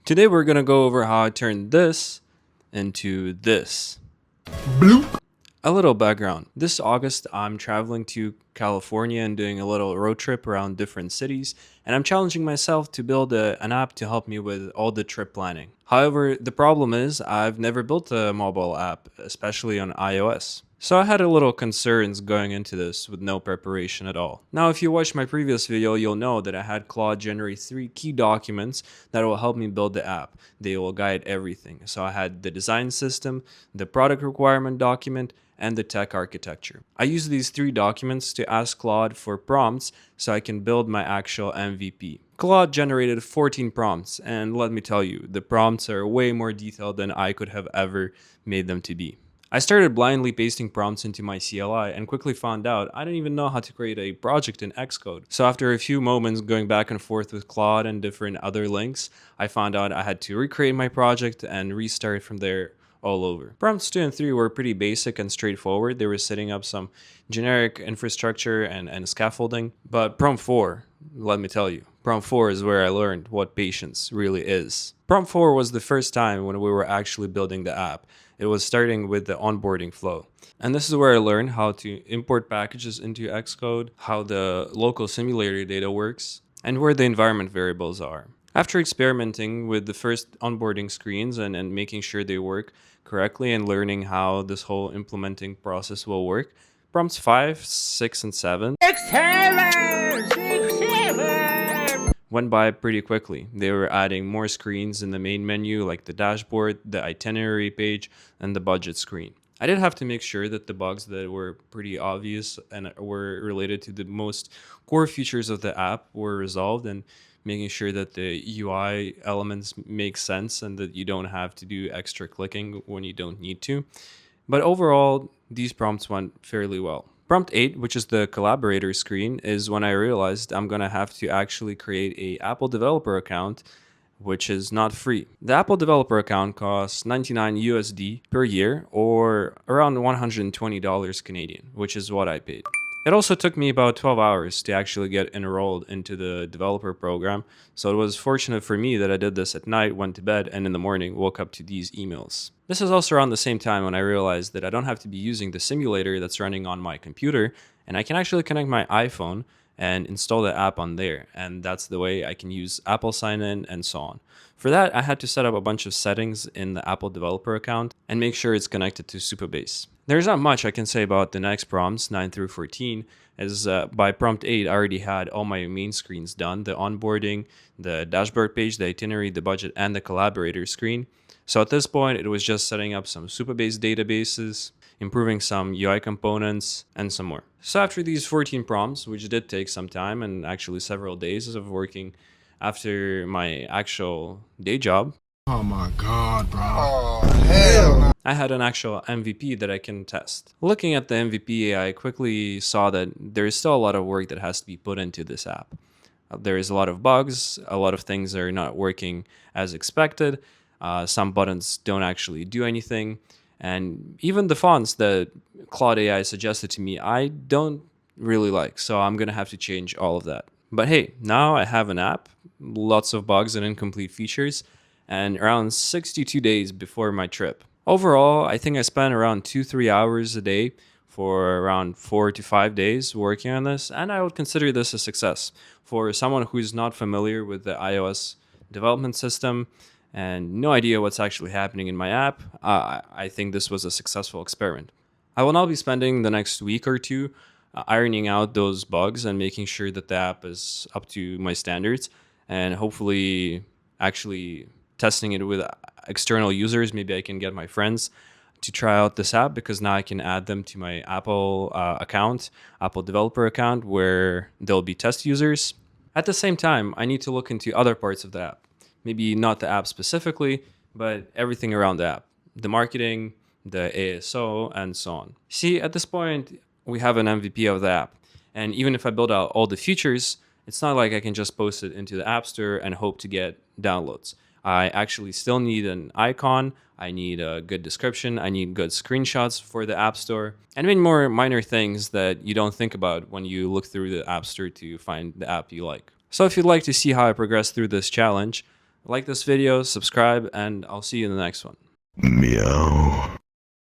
Today we're gonna go over how I turned this into this. Bloop. A little background. This August, I'm traveling to California and doing a little road trip around different cities, and I'm challenging myself to build an app to help me with all the trip planning. However, the problem is I've never built a mobile app, especially on iOS. So I had a little concerns going into this with no preparation at all. Now, if you watched my previous video, you'll know that I had Claude generate 3 key documents that will help me build the app. They will guide everything. So I had the design system, the product requirement document, and the tech architecture. I use these 3 documents to ask Claude for prompts so I can build my actual MVP. Claude generated 14 prompts, and let me tell you, the prompts are way more detailed than I could have ever made them to be. I started blindly pasting prompts into my CLI and quickly found out I didn't even know how to create a project in Xcode. So after a few moments going back and forth with Claude and different other links, I found out I had to recreate my project and restart from there all over. Prompts 2 and 3 were pretty basic and straightforward. They were setting up some generic infrastructure and scaffolding. But prompt 4, let me tell you, prompt 4 is where I learned what patience really is. Prompt 4 was the first time when we were actually building the app. It was starting with the onboarding flow. And this is where I learned how to import packages into Xcode, how the local simulator data works, and where the environment variables are. After experimenting with the first onboarding screens and making sure they work correctly and learning how this whole implementing process will work, prompts 5, 6, and 7 went by pretty quickly. They were adding more screens in the main menu like the dashboard, the itinerary page, and the budget screen. I did have to make sure that the bugs that were pretty obvious and were related to the most core features of the app were resolved, and making sure that the UI elements make sense and that you don't have to do extra clicking when you don't need to. But overall, these prompts went fairly well. Prompt 8, which is the collaborator screen, is when I realized I'm gonna have to actually create a Apple developer account, which is not free. The Apple developer account costs 99 USD per year, or around $120 Canadian, which is what I paid. It also took me about 12 hours to actually get enrolled into the developer program, so it was fortunate for me that I did this at night, went to bed, and in the morning woke up to these emails. This is also around the same time when I realized that I don't have to be using the simulator that's running on my computer, and I can actually connect my iPhone and install the app on there, and that's the way I can use Apple sign-in and so on. For that, I had to set up a bunch of settings in the Apple developer account and make sure it's connected to Supabase. There's not much I can say about the next prompts, 9 through 14, as by prompt 8, I already had all my main screens done, the onboarding, the dashboard page, the itinerary, the budget, and the collaborator screen. So at this point, it was just setting up some Supabase databases, improving some UI components, and some more. So after these 14 prompts, which did take some time and actually several days of working after my actual day job, Oh my god, bro. Oh, hell no. I had an actual MVP that I can test. Looking at the MVP, I quickly saw that there is still a lot of work that has to be put into this app. There is a lot of bugs, a lot of things are not working as expected, some buttons don't actually do anything, and even the fonts that Claude AI suggested to me, I don't really like, so I'm gonna have to change all of that. But hey, now I have an app, lots of bugs and incomplete features, and around 62 days before my trip. Overall, I think I spent around 2-3 hours a day for around 4 to 5 days working on this, and I would consider this a success. For someone who's not familiar with the iOS development system and no idea what's actually happening in my app, I think this was a successful experiment. I will now be spending the next week or two ironing out those bugs and making sure that the app is up to my standards, and hopefully actually testing it with external users. Maybe I can get my friends to try out this app, because now I can add them to my Apple account, Apple developer account, where they'll be test users. At the same time, I need to look into other parts of the app. Maybe not the app specifically, but everything around the app. The marketing, the ASO, and so on. See, at this point, we have an MVP of the app. And even if I build out all the features, it's not like I can just post it into the App Store and hope to get downloads. I actually still need an icon, I need a good description, I need good screenshots for the App Store, and many more minor things that you don't think about when you look through the App Store to find the app you like. So if you'd like to see how I progress through this challenge, Like this video, subscribe, and I'll see you in the next one. Meow.